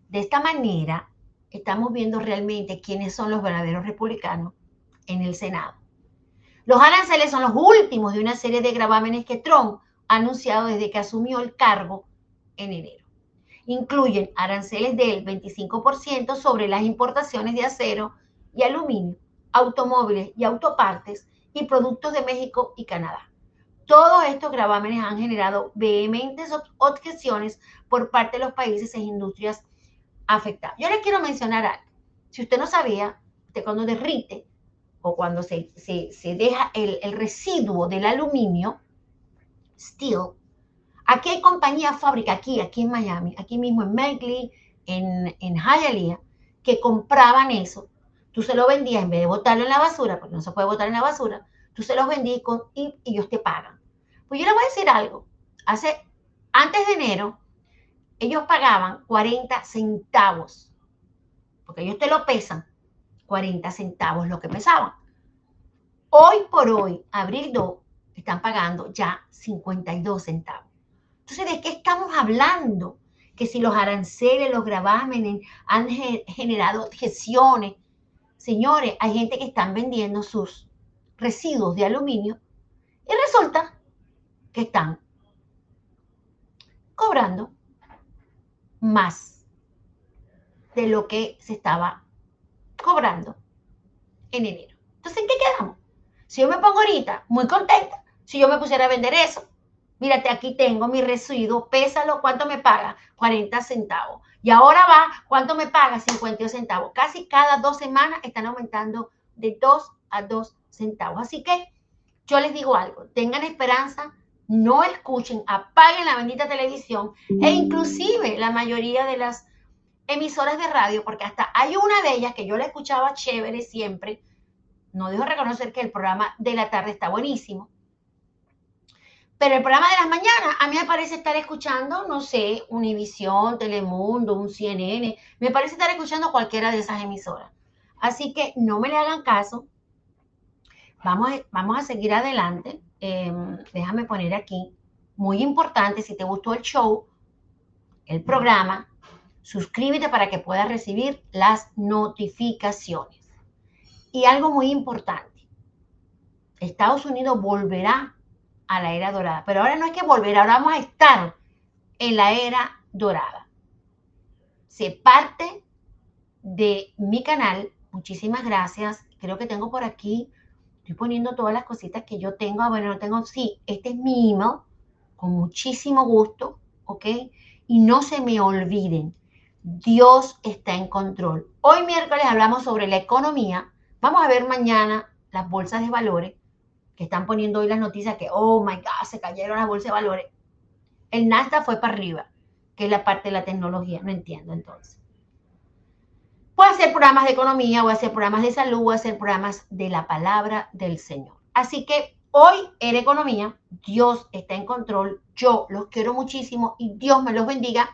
De esta manera estamos viendo realmente quiénes son los verdaderos republicanos en el Senado. Los aranceles son los últimos de una serie de gravámenes que Trump ha anunciado desde que asumió el cargo en enero. Incluyen aranceles del 25% sobre las importaciones de acero y aluminio, automóviles y autopartes y productos de México y Canadá. Todos estos gravámenes han generado vehementes objeciones por parte de los países e industrias afectadas. Yo les quiero mencionar algo. Si usted no sabía, usted cuando derrite o cuando se deja el residuo del aluminio, steel, aquí hay compañías, fábricas, aquí en Miami, aquí mismo en Medley, en Hialeah, que compraban eso. Tú se lo vendías, en vez de botarlo en la basura, porque no se puede botar en la basura, tú se los vendías y ellos te pagan. Pues yo les voy a decir algo. Antes de enero, ellos pagaban 40 centavos, porque ellos te lo pesan, 40 centavos lo que pesaban. Hoy por hoy, abril 2, están pagando ya 52 centavos. Entonces, ¿de qué estamos hablando? Que si los aranceles, los gravámenes han generado objeciones. Señores, hay gente que están vendiendo sus residuos de aluminio y resulta que están cobrando más de lo que se estaba cobrando en enero. Entonces, ¿en qué quedamos? Si yo me pongo ahorita muy contenta, si yo me pusiera a vender eso, mírate, aquí tengo mi residuo, pésalo, ¿cuánto me paga? 40 centavos. Y ahora va, ¿cuánto me paga? 52 centavos. Casi cada 2 semanas están aumentando de 2 a 2 centavos. Así que yo les digo algo, tengan esperanza, no escuchen, apaguen la bendita televisión e inclusive la mayoría de las emisoras de radio, porque hasta hay una de ellas que yo la escuchaba chévere siempre, no dejo de reconocer que el programa de la tarde está buenísimo, pero el programa de las mañanas a mí me parece estar escuchando, no sé, Univisión, Telemundo, un CNN, me parece estar escuchando cualquiera de esas emisoras. Así que no me le hagan caso, vamos a seguir adelante. Déjame poner aquí, muy importante, si te gustó el show, el programa, suscríbete para que puedas recibir las notificaciones. Y algo muy importante, Estados Unidos volverá a la era dorada, pero ahora no es que volver, ahora vamos a estar en la era dorada. Sé parte de mi canal, muchísimas gracias, creo que tengo por aquí, estoy poniendo todas las cositas que yo tengo, bueno, no tengo, sí, este es mi email, con muchísimo gusto, ¿ok? Y no se me olviden, Dios está en control. Hoy miércoles hablamos sobre la economía, vamos a ver mañana las bolsas de valores, que están poniendo hoy las noticias que, oh my God, se cayeron las bolsas de valores. El Nasdaq fue para arriba, que es la parte de la tecnología, no entiendo entonces. Voy a hacer programas de economía, voy a hacer programas de salud, voy a hacer programas de la palabra del Señor. Así que hoy en economía, Dios está en control, yo los quiero muchísimo y Dios me los bendiga,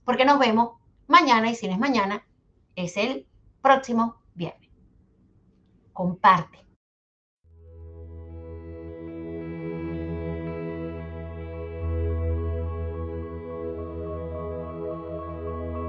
porque nos vemos mañana, y si no es mañana, es el próximo viernes. Comparte.